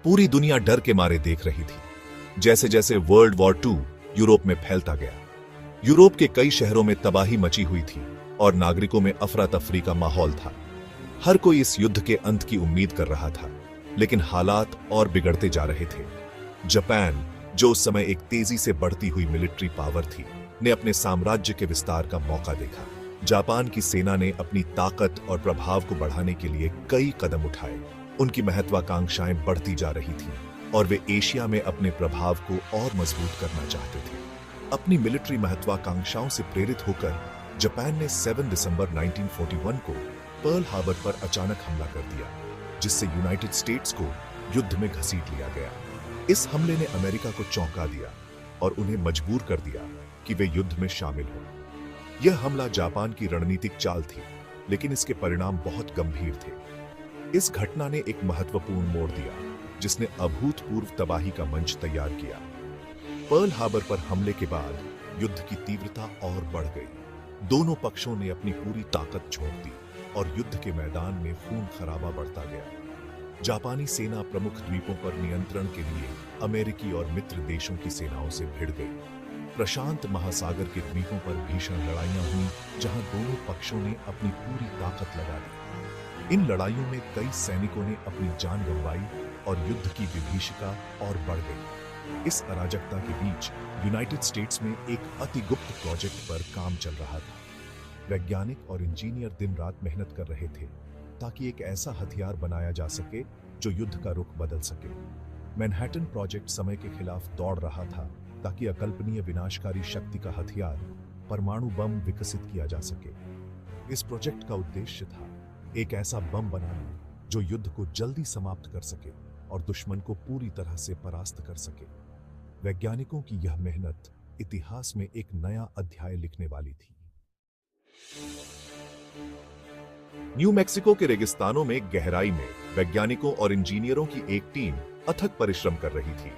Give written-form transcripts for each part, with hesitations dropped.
पूरी दुनिया डर के मारे देख रही थी। जैसे जैसे वर्ल्ड वॉर 2 यूरोप में फैलता गया, यूरोप के कई शहरों में तबाही मची हुई थी और नागरिकों में अफरा तफरी का माहौल था। हर कोई इस युद्ध के अंत की उम्मीद कर रहा था, लेकिन हालात और बिगड़ते जा रहे थे। जापान, जो उस समय एक तेजी से बढ़ती हुई मिलिट्री पावर थी, ने अपने साम्राज्य के विस्तार का मौका देखा। जापान की सेना ने अपनी ताकत और प्रभाव को बढ़ाने के लिए कई कदम उठाए। उनकी महत्वाकांक्षाएं बढ़ती जा रही थीं और वे एशिया में अपने प्रभाव को और मजबूत करना चाहते थे। अपनी मिलिट्री महत्वाकांक्षाओं से प्रेरित होकर जापान ने 7 दिसंबर 1941 को पर्ल हार्बर पर अचानक हमला कर दिया, जिससे यूनाइटेड स्टेट्स को युद्ध में घसीट लिया गया। इस हमले ने अमेरिका को चौंका दिया और उन्हें मजबूर कर दिया कि वे युद्ध में शामिल हों। यह हमला जापान की रणनीतिक चाल थी, लेकिन इसके परिणाम बहुत गंभीर थे। इस घटना ने एक महत्वपूर्ण मोड़ दिया, जिसने अभूतपूर्व तबाही का मंच तैयार किया। पर्ल हार्बर पर हमले के बाद युद्ध की तीव्रता और बढ़ गई। दोनों पक्षों ने अपनी पूरी ताकत झोंक दी और युद्ध के मैदान में खून खराबा बढ़ता गया। जापानी सेना प्रमुख द्वीपों पर नियंत्रण के लिए अमेरिकी और मित्र देशों की सेनाओं से भिड़ गई। प्रशांत महासागर के द्वीपों पर भीषण लड़ाइयां हुई, जहां दोनों पक्षों ने अपनी पूरी ताकत लगा दी। इन लड़ाइयों में कई सैनिकों ने अपनी जान गंवाई और युद्ध की विभीषिका और बढ़ गई। इस अराजकता के बीच यूनाइटेड स्टेट्स में एक अति गुप्त प्रोजेक्ट पर काम चल रहा था। वैज्ञानिक और इंजीनियर दिन रात मेहनत कर रहे थे ताकि एक ऐसा हथियार बनाया जा सके जो युद्ध का रुख बदल सके। मैनहट्टन प्रोजेक्ट समय के खिलाफ दौड़ रहा था ताकि अकल्पनीय विनाशकारी शक्ति का हथियार परमाणु बम विकसित किया जा सके। इस प्रोजेक्ट का उद्देश्य था एक ऐसा बम बनाना जो युद्ध को जल्दी समाप्त कर सके और दुश्मन को पूरी तरह से परास्त कर सके। वैज्ञानिकों की यह मेहनत इतिहास में एक नया अध्याय लिखने वाली थी। न्यू मैक्सिको के रेगिस्तानों में गहराई में वैज्ञानिकों और इंजीनियरों की एक टीम अथक परिश्रम कर रही थी।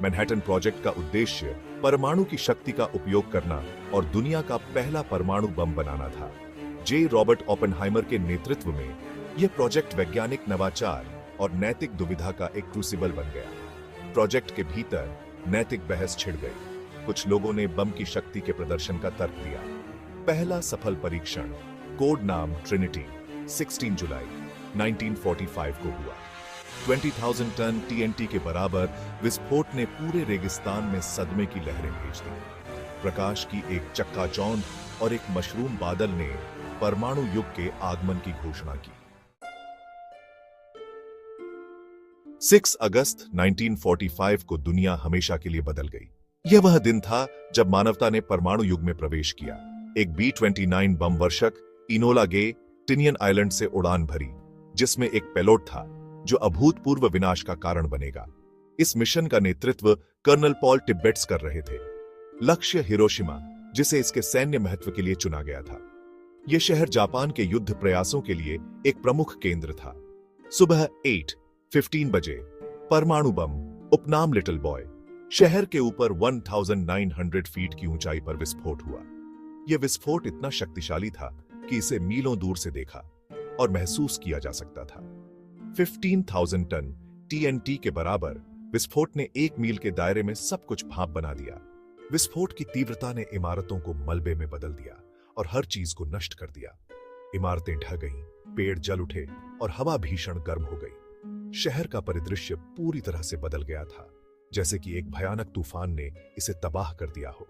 मैनहट्टन प्रोजेक्ट का उद्देश्य परमाणु की शक्ति का उपयोग करना और दुनिया का पहला परमाणु बम बनाना था। जे रॉबर्ट ओपेनहाइमर के नेतृत्व में यह प्रोजेक्ट वैज्ञानिक नवाचार और नैतिक दुविधा का एक क्रूसिबल बन गया। प्रोजेक्ट के भीतर नैतिक बहस छिड़ गई। कुछ लोगों ने बम की शक्ति के प्रदर्शन का तर्क दिया। पहला सफल परीक्षण, कोड नाम ट्रिनिटी, 16 जुलाई 1945 को हुआ। 20,000 टन टीएनटी के बराबर विस्फोट ने पूरे रेगिस्तान में सदमे की लहरें भेज दी। प्रकाश की एक चक्काचौंध और एक मशरूम बादल ने परमाणु युग के आगमन की घोषणा की। 6 अगस्त 1945 को दुनिया हमेशा के लिए बदल गई। यह वह दिन था जब मानवता ने परमाणु युग में प्रवेश किया। एक B-29 बम वर्षक इनोला गे टिनियन आइलैंड से उड़ान भरी, जिसमें एक पेलोड था जो अभूतपूर्व विनाश का कारण बनेगा। इस मिशन का नेतृत्व कर्नल पॉल टिब्बेट्स कर रहे थे। लक्ष्य हिरोशिमा, जिसे इसके सैन्य महत्व के लिए चुना गया था। यह शहर जापान के युद्ध प्रयासों के लिए एक प्रमुख केंद्र था। सुबह 8:15 बजे परमाणु बम, उपनाम लिटिल बॉय, शहर के ऊपर 1900 फीट की ऊंचाई पर विस्फोट हुआ। यह विस्फोट इतना शक्तिशाली था कि इसे मीलों दूर से देखा और महसूस किया जा सकता था। 15,000 टन टीएनटी के बराबर विस्फोट ने 1 मील के दायरे में सब कुछ भाप बना दिया। विस्फोट की तीव्रता ने इमारतों को मलबे में बदल दिया और हर चीज को नष्ट कर दिया। इमारतें ढह गईं, पेड़ जल उठे और हवा भीषण गर्म हो गई। शहर का परिदृश्य पूरी तरह से बदल गया था, जैसे कि एक भयानक तूफान ने इसे तबाह कर दिया हो।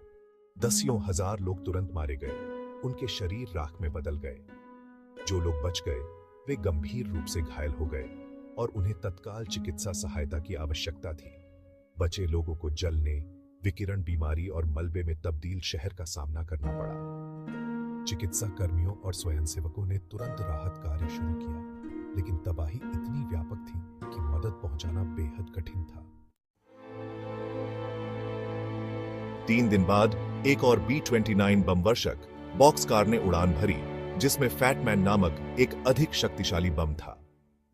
दसियों हजार लोग तुरंत मारे गए, उनके शरीर राख में बदल गए। जो लोग बच गए वे गंभीर रूप से घायल हो गए और उन्हें तत्काल चिकित्सा सहायता की आवश्यकता थी। बचे लोगों को जलने, विकिरण बीमारी और मलबे में तब्दील शहर का सामना करना पड़ा। चिकित्सा कर्मियों और स्वयंसेवकों ने तुरंत राहत कार्य शुरू किया, लेकिन तबाही इतनी व्यापक थी कि मदद पहुंचाना बेहद कठिन था। 3 दिन बाद एक और B-29 बम वर्षक बॉक्सकार ने उड़ान भरी, जिसमें फैटमैन नामक एक अधिक शक्तिशाली बम था।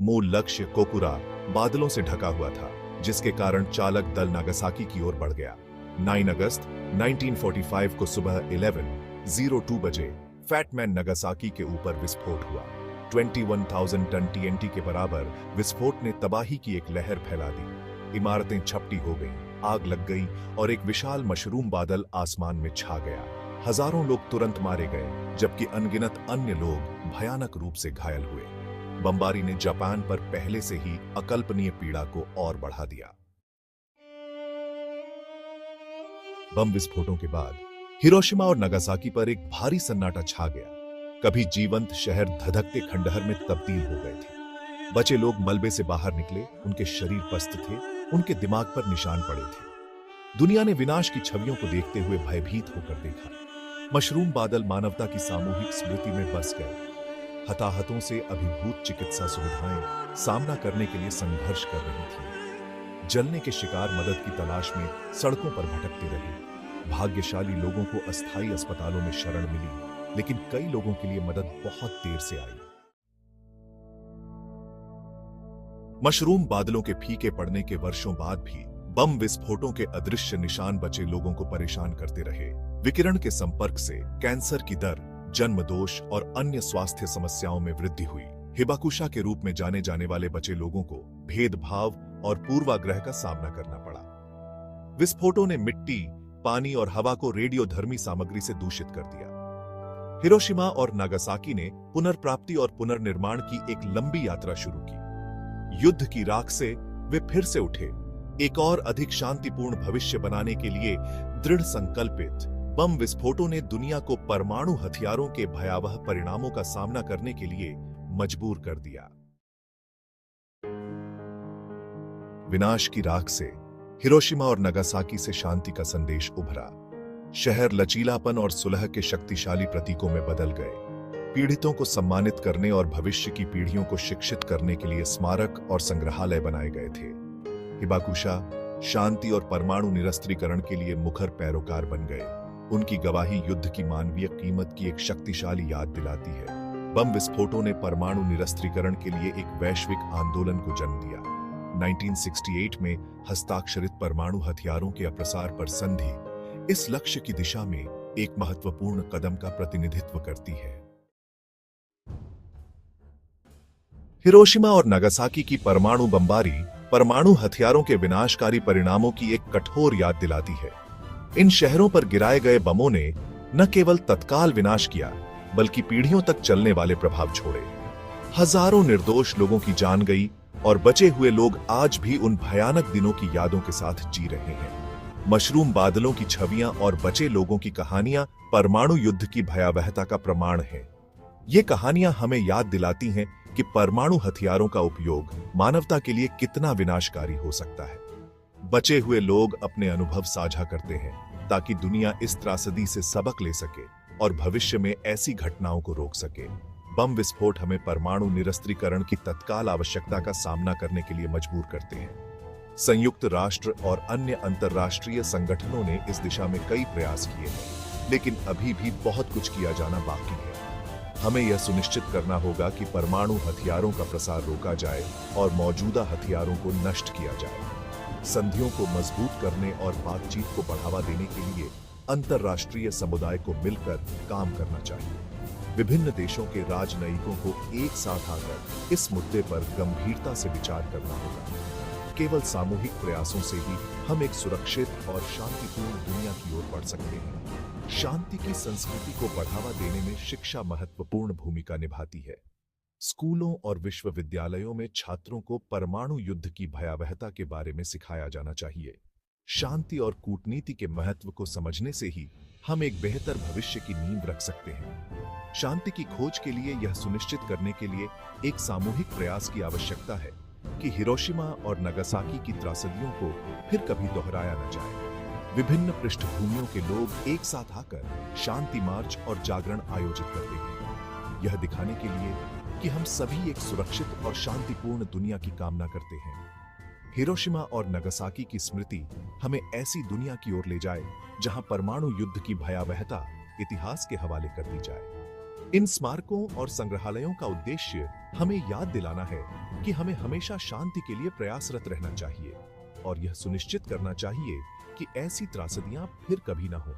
मूल लक्ष्य कोकुरा बादलों से ढका हुआ था, जिसके कारण चालक दल नागासाकी की ओर बढ़ गया। 9 अगस्त 1945 को सुबह 11:02 बजे फैटमैन नागासाकी के ऊपर विस्फोट हुआ। 21,000 टन टीएनटी के बराबर विस्फोट ने तबाही की एक लहर फैला दी। इमारतें झपटी हो गईं, आग लग गई और एक विशाल मशरूम बादल आसमान में छा गया। हजारों लोग तुरंत मारे गए, जबकि अनगिनत अन्य लोग भयानक रूप से घायल हुए। बमबारी ने जापान पर पहले से ही अकल्पनीय पीड़ा को और बढ़ा दिया। बम विस्फोटों के बाद हिरोशिमा और नागासाकी पर एक भारी सन्नाटा छा गया। कभी जीवंत शहर धधकते खंडहर में तब्दील हो गए थे। बचे लोग मलबे से बाहर निकले, उनके शरीर पस्त थे, उनके दिमाग पर निशान पड़े थे। दुनिया ने विनाश की छवियों को देखते हुए भयभीत होकर देखा। मशरूम बादल मानवता की सामूहिक स्मृति में बस गए। हताहतों से अभिभूत चिकित्सा सुविधाएं सामना करने के लिए संघर्ष कर रही थीं। जलने के शिकार मदद की तलाश में सड़कों पर भटकते रहे। भाग्यशाली लोगों को अस्थायी अस्पतालों में शरण मिली, लेकिन कई लोगों के लिए मदद बहुत देर से आई। मशरूम बादलों के फीके पड़ने के वर्षों बाद भी बम विस्फोटों के अदृश्य निशान बचे लोगों को परेशान करते रहे। विकिरण के संपर्क से कैंसर की दर, जन्म दोष और अन्य स्वास्थ्य समस्याओं में वृद्धि हुई। हिबाकुशा के रूप में जाने जाने वाले बचे लोगों को भेदभाव और पूर्वाग्रह का सामना करना पड़ा। विस्फोटों ने मिट्टी, पानी और हवा को रेडियोधर्मी सामग्री से दूषित कर दिया। हिरोशिमा और नागासाकी ने पुनर्प्राप्ति और पुनर्निर्माण की एक लंबी यात्रा शुरू की। युद्ध की राख से वे फिर से उठे, एक और अधिक शांतिपूर्ण भविष्य बनाने के लिए दृढ़ संकल्पित। बम विस्फोटों ने दुनिया को परमाणु हथियारों के भयावह परिणामों का सामना करने के लिए मजबूर कर दिया। विनाश की राख से हिरोशिमा और नागासाकी से शांति का संदेश उभरा। शहर लचीलापन और सुलह के शक्तिशाली प्रतीकों में बदल गए। पीड़ितों को सम्मानित करने और भविष्य की पीढ़ियों को शिक्षित करने के लिए स्मारक और संग्रहालय बनाए गए थे। हिबाकुशा शांति और परमाणु निरस्त्रीकरण के लिए मुखर पैरोकार बन गए। उनकी गवाही युद्ध की मानवीय कीमत की एक शक्तिशाली याद दिलाती है। बम विस्फोटों ने परमाणु निरस्त्रीकरण के लिए एक वैश्विक आंदोलन को जन्म दिया। 1968 में हस्ताक्षरित परमाणु हथियारों के अप्रसार पर संधि इस लक्ष्य की दिशा में एक महत्वपूर्ण कदम का प्रतिनिधित्व करती है। हिरोशिमा और नागासाकी की परमाणु बमबारी परमाणु हथियारों के विनाशकारी परिणामों की एक कठोर याद दिलाती है। इन शहरों पर गिराए गए बमों ने न केवल तत्काल विनाश किया, बल्कि पीढ़ियों तक चलने वाले प्रभाव छोड़े। हजारों निर्दोष लोगों की जान गई और बचे हुए लोग आज भी उन भयानक दिनों की यादों के साथ जी रहे हैं। मशरूम बादलों की छवियां और बचे लोगों की कहानियां परमाणु युद्ध की भयावहता का प्रमाण हैं। ये कहानियां हमें याद दिलाती हैं कि परमाणु हथियारों का उपयोग मानवता के लिए कितना विनाशकारी हो सकता है। बचे हुए लोग अपने अनुभव साझा करते हैं ताकि दुनिया इस त्रासदी से सबक ले सके और भविष्य में ऐसी घटनाओं को रोक सके। बम विस्फोट हमें परमाणु निरस्त्रीकरण की तत्काल आवश्यकता का सामना करने के लिए मजबूर करते हैं। संयुक्त राष्ट्र और अन्य अंतर्राष्ट्रीय संगठनों ने इस दिशा में कई प्रयास किए हैं, लेकिन अभी भी बहुत कुछ किया जाना बाकी है। हमें यह सुनिश्चित करना होगा कि परमाणु हथियारों का प्रसार रोका जाए और मौजूदा हथियारों को नष्ट किया जाए। संधियों को मजबूत करने और बातचीत को बढ़ावा देने के लिए अंतर्राष्ट्रीय समुदाय को मिलकर काम करना चाहिए। विभिन्न देशों के राजनयिकों को एक साथ आकर इस मुद्दे पर गंभीरता से विचार करना होगा। केवल सामूहिक प्रयासों से ही हम एक सुरक्षित और शांतिपूर्ण दुनिया की ओर बढ़ सकते हैं। शांति की संस्कृति को बढ़ावा देने में शिक्षा महत्वपूर्ण भूमिका निभाती है। स्कूलों और विश्वविद्यालयों में छात्रों को परमाणु युद्ध की भयावहता के बारे में सिखाया जाना चाहिए। शांति और कूटनीति के महत्व को समझने से ही हम एक बेहतर भविष्य की नींव रख सकते हैं। शांति की खोज के लिए यह सुनिश्चित करने के लिए एक सामूहिक प्रयास की आवश्यकता है कि हिरोशिमा और नागासाकी की त्रासदियों को फिर कभी दोहराया न जाए। विभिन्न पृष्ठभूमियों के लोग एक साथ आकर शांति मार्च और जागरण आयोजित करते हैं, यह दिखाने के लिए कि हम सभी एक सुरक्षित और शांतिपूर्ण दुनिया की कामना करते हैं। हिरोशिमा और नागासाकी की स्मृति हमें ऐसी दुनिया की ओर ले जाए जहां परमाणु युद्ध की भयावहता इतिहास के हवाले कर दी जाए। इन स्मारकों और संग्रहालयों का उद्देश्य हमें याद दिलाना है कि हमें हमेशा शांति के लिए प्रयासरत रहना चाहिए और यह सुनिश्चित करना चाहिए कि ऐसी त्रासदियां फिर कभी न हो।